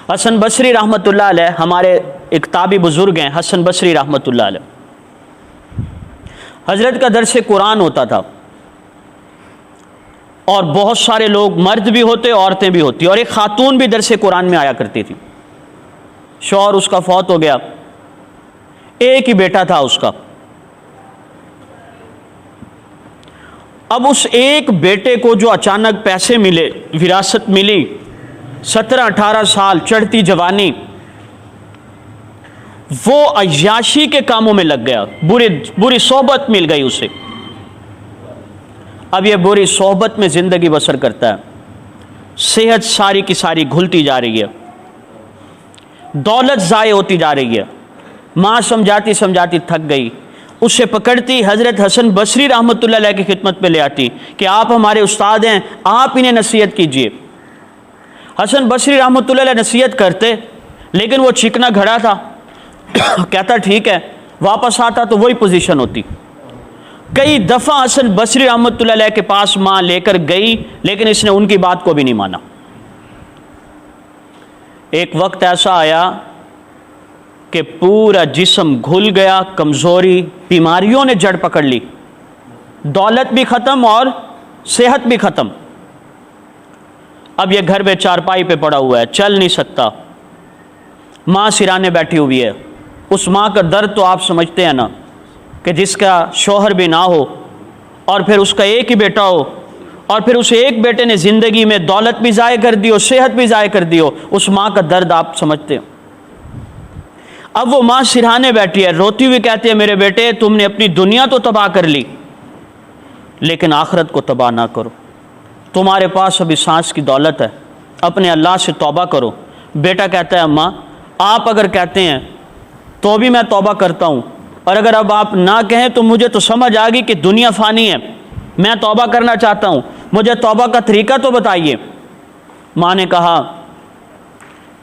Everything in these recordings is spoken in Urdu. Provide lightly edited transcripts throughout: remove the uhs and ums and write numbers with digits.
حسن بصری رحمۃ اللہ علیہ ہمارے ایک تابعی بزرگ ہیں، حسن بصری رحمۃ اللہ علیہ۔ حضرت کا درس قرآن ہوتا تھا اور بہت سارے لوگ، مرد بھی ہوتے عورتیں بھی ہوتی، اور ایک خاتون بھی درس قرآن میں آیا کرتی تھی۔ شوہر اس کا فوت ہو گیا، ایک ہی بیٹا تھا اس کا۔ اب اس ایک بیٹے کو جو اچانک پیسے ملے، وراثت ملی، 17-18 سال چڑھتی جوانی، وہ عیاشی کے کاموں میں لگ گیا، بری صحبت مل گئی اسے۔ اب یہ بری صحبت میں زندگی بسر کرتا ہے، صحت ساری کی ساری گھلتی جا رہی ہے، دولت ضائع ہوتی جا رہی ہے۔ ماں سمجھاتی سمجھاتی تھک گئی، اسے پکڑتی حضرت حسن بصری رحمۃ اللہ علیہ کی خدمت پہ لے آتی کہ آپ ہمارے استاد ہیں، آپ انہیں نصیحت کیجئے۔ حسن بصری رحمۃ اللہ علیہ نصیحت کرتے، لیکن وہ چکنا گھڑا تھا، کہتا ٹھیک ہے، واپس آتا تو وہی پوزیشن ہوتی۔ کئی دفعہ حسن بصری رحمۃ اللہ علیہ کے پاس ماں لے کر گئی، لیکن اس نے ان کی بات کو بھی نہیں مانا۔ ایک وقت ایسا آیا کہ پورا جسم گھل گیا، کمزوری، بیماریوں نے جڑ پکڑ لی، دولت بھی ختم اور صحت بھی ختم۔ اب یہ گھر میں چارپائی پہ پڑا ہوا ہے، چل نہیں سکتا، ماں سرانے بیٹھی ہوئی ہے۔ اس ماں کا درد تو آپ سمجھتے ہیں نا، کہ جس کا شوہر بھی نہ ہو اور پھر اس کا ایک ہی بیٹا ہو، اور پھر اس ایک بیٹے نے زندگی میں دولت بھی ضائع کر دی ہو، صحت بھی ضائع کر دی ہو، اس ماں کا درد آپ سمجھتے ہیں۔ اب وہ ماں سرہانے بیٹھی ہے، روتی ہوئی کہتی ہے میرے بیٹے تم نے اپنی دنیا تو تباہ کر لی، لیکن آخرت کو تباہ نہ کرو، تمہارے پاس ابھی سانس کی دولت ہے، اپنے اللہ سے توبہ کرو۔ بیٹا کہتا ہے اماں آپ اگر کہتے ہیں تو بھی میں توبہ کرتا ہوں، اور اگر اب آپ نہ کہیں تو مجھے تو سمجھ آ گئی کہ دنیا فانی ہے، میں توبہ کرنا چاہتا ہوں، مجھے توبہ کا طریقہ تو بتائیے۔ ماں نے کہا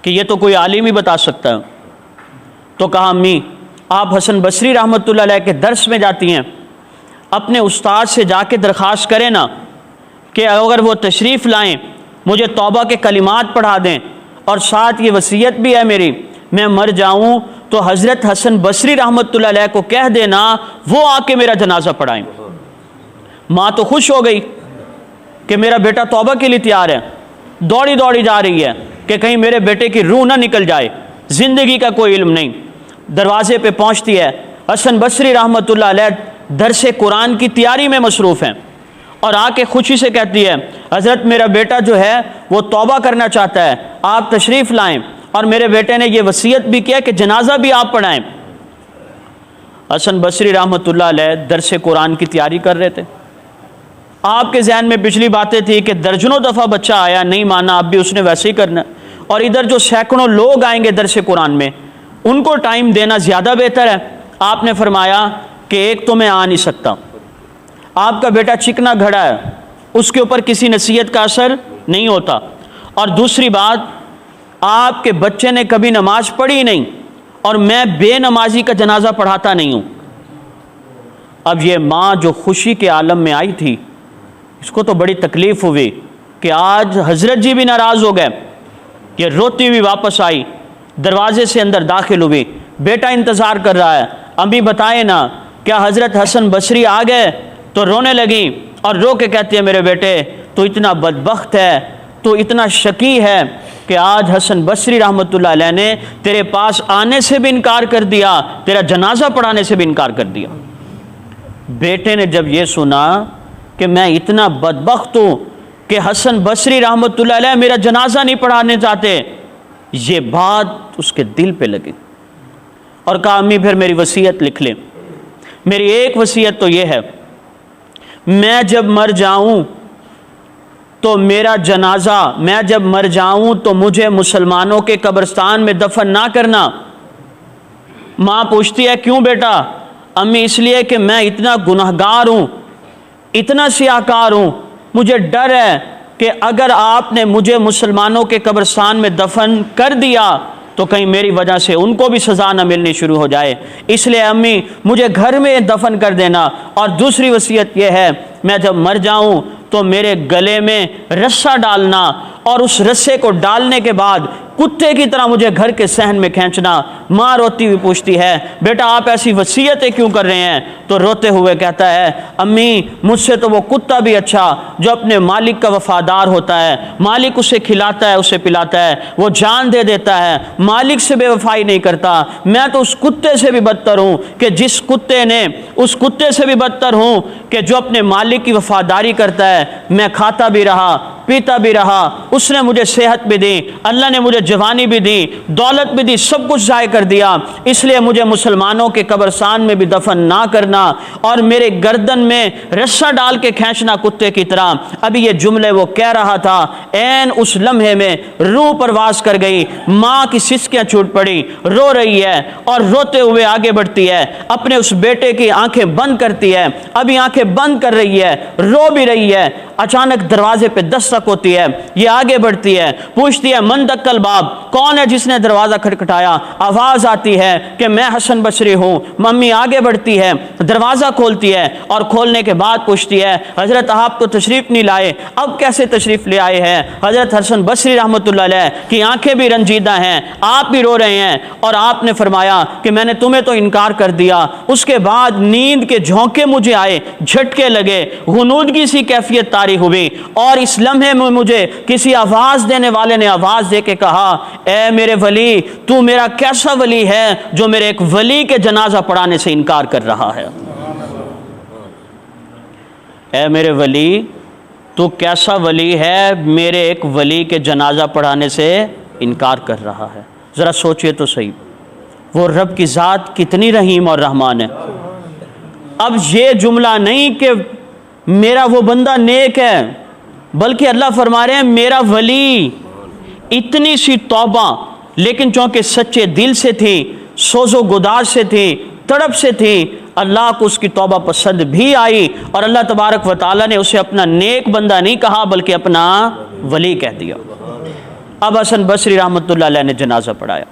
کہ یہ تو کوئی عالم ہی بتا سکتا ہے۔ تو کہا امی آپ حسن بصری رحمۃ اللہ علیہ کے درس میں جاتی ہیں، اپنے استاد سے جا کے درخواست کریں نا کہ اگر وہ تشریف لائیں، مجھے توبہ کے کلمات پڑھا دیں، اور ساتھ یہ وصیت بھی ہے میری، میں مر جاؤں تو حضرت حسن بصری رحمۃ اللہ علیہ کو کہہ دینا وہ آ کے میرا جنازہ پڑھائیں۔ ماں تو خوش ہو گئی کہ میرا بیٹا توبہ کے لیے تیار ہے، دوڑی دوڑی جا رہی ہے کہ کہیں میرے بیٹے کی روح نہ نکل جائے، زندگی کا کوئی علم نہیں۔ دروازے پہ پہنچتی ہے، حسن بصری رحمۃ اللہ علیہ درس قرآن کی تیاری میں مصروف ہیں، اور آ کے خوشی سے کہتی ہے حضرت میرا بیٹا جو ہے وہ توبہ کرنا چاہتا ہے، آپ تشریف لائیں، اور میرے بیٹے نے یہ وصیت بھی کیا کہ جنازہ بھی آپ پڑھائیں۔ حسن بصری رحمۃ اللہ علیہ درس قرآن کی تیاری کر رہے تھے۔ آپ کے ذہن میں پچھلی باتیں تھی کہ درجنوں دفعہ بچہ آیا نہیں مانا، اب بھی اس نے ویسے ہی کرنا، اور ادھر جو سینکڑوں لوگ آئیں گے درس قرآن میں ان کو ٹائم دینا زیادہ بہتر ہے۔ آپ نے فرمایا کہ ایک تو میں آ نہیں سکتا، آپ کا بیٹا چکنا گھڑا ہے، اس کے اوپر کسی نصیحت کا اثر نہیں ہوتا، اور دوسری بات آپ کے بچے نے کبھی نماز پڑھی نہیں، اور میں بے نمازی کا جنازہ پڑھاتا نہیں ہوں۔ اب یہ ماں جو خوشی کے عالم میں آئی تھی، اس کو تو بڑی تکلیف ہوئی کہ آج حضرت جی بھی ناراض ہو گئے۔ یہ روتی ہوئی واپس آئی، دروازے سے اندر داخل ہوئی، بیٹا انتظار کر رہا ہے، امی بتائیں نا کیا حضرت حسن بصری آ گئے؟ تو رونے لگی اور رو کے کہتی ہے میرے بیٹے تو اتنا بدبخت ہے، تو اتنا شقی ہے کہ آج حسن بصری رحمۃ اللہ علیہ نے تیرے پاس آنے سے بھی انکار کر دیا، تیرا جنازہ پڑھانے سے بھی انکار کر دیا۔ بیٹے نے جب یہ سنا کہ میں اتنا بدبخت ہوں کہ حسن بصری رحمۃ اللہ علیہ میرا جنازہ نہیں پڑھانے چاہتے، یہ بات اس کے دل پہ لگی، اور کہا امی پھر میری وصیت لکھ لیں۔ میری ایک وصیت تو یہ ہے، میں جب مر جاؤں تو میرا جنازہ، میں جب مر جاؤں تو مجھے مسلمانوں کے قبرستان میں دفن نہ کرنا۔ ماں پوچھتی ہے کیوں بیٹا؟ امی اس لیے کہ میں اتنا گنہگار ہوں، اتنا سیاہکار ہوں، مجھے ڈر ہے کہ اگر آپ نے مجھے مسلمانوں کے قبرستان میں دفن کر دیا تو کہیں میری وجہ سے ان کو بھی سزا نہ ملنی شروع ہو جائے، اس لیے امی مجھے گھر میں دفن کر دینا۔ اور دوسری وصیت یہ ہے میں جب مر جاؤں تو میرے گلے میں رسہ ڈالنا، اور اس رسے کو ڈالنے کے بعد کتے کی طرح مجھے گھر کے صحن میں کھینچنا۔ ماں روتی ہوئی پوچھتی ہے بیٹا آپ ایسی وصیتیں کیوں کر رہے ہیں؟ تو روتے ہوئے کہتا ہے امی مجھ سے تو وہ کتا بھی اچھا جو اپنے مالک کا وفادار ہوتا ہے، مالک اسے کھلاتا ہے اسے پلاتا ہے، وہ جان دے دیتا ہے، مالک سے بے وفائی نہیں کرتا۔ میں تو اس کتے سے بھی بدتر ہوں کہ جس کتے نے اس کتے سے بھی بدتر ہوں کہ جو اپنے مالک کی وفاداری کرتا ہے۔ میں کھاتا بھی رہا پیتا بھی رہا، اس نے مجھے صحت بھی دی، اللہ نے مجھے جوانی بھی دی، دولت بھی دی، سب کچھ ضائع کر دیا، اس لیے مجھے مسلمانوں کے قبرستان میں بھی دفن نہ کرنا اور میرے گردن میں رسا ڈال کے کھینچنا کتے کی طرح۔ ابھی یہ جملے وہ کہہ رہا تھا، عین اس لمحے میں روح پرواز کر گئی، ماں کی سسکیاں چھوٹ پڑی، رو رہی ہے اور روتے ہوئے آگے بڑھتی ہے، اپنے اس بیٹے کی آنکھیں بند کرتی ہے، ابھی آنکھیں بند کر رہی ہے، رو بھی رہی ہے۔ اچانک دروازے پہ دستک ہوتی ہے، یہ آگے بڑھتی ہے، پوچھتی ہے من دق الباب، کون ہے جس نے دروازہ کھٹکھٹایا؟ آواز آتی ہے کہ میں حسن بصری ہوں۔ ممی آگے بڑھتی ہے، دروازہ کھولتی ہے اور کھولنے کے بعد پوچھتی ہے حضرت آپ تو تشریف نہیں لائے، اب کیسے تشریف لے آئے ہیں؟ حضرت حسن بصری رحمۃ اللہ علیہ کی آنکھیں بھی رنجیدہ ہیں، آپ بھی رو رہے ہیں، اور آپ نے فرمایا کہ میں نے تمہیں تو انکار کر دیا۔ اس کے بعد نیند کے جھونکے مجھے آئے، جھٹکے لگے، غنودگی سی کیفیت طاری ہوئی، اور اس لمحے میں مجھے کسی آواز دینے والے نے آواز دے کے کہا اے میرے ولی تو میرا کیسا ولی ہے جو میرے ایک ولی کے جنازہ پڑھانے سے انکار کر رہا ہے؟ اے میرے ولی تو کیسا ولی ہے میرے ایک ولی کے جنازہ پڑھانے سے انکار کر رہا ہے؟ ذرا سوچئے تو صحیح، وہ رب کی ذات کتنی رحیم اور رحمان ہے۔ اب یہ جملہ نہیں کہ میرا وہ بندہ نیک ہے، بلکہ اللہ فرما رہے ہیں میرا ولی۔ اتنی سی توبہ، لیکن چونکہ سچے دل سے تھی، سوز و گداز سے تھی، تڑپ سے تھی، اللہ کو اس کی توبہ پسند بھی آئی، اور اللہ تبارک و تعالیٰ نے اسے اپنا نیک بندہ نہیں کہا بلکہ اپنا ولی کہہ دیا۔ اب حسن بصری رحمۃ اللہ علیہ نے جنازہ پڑھایا۔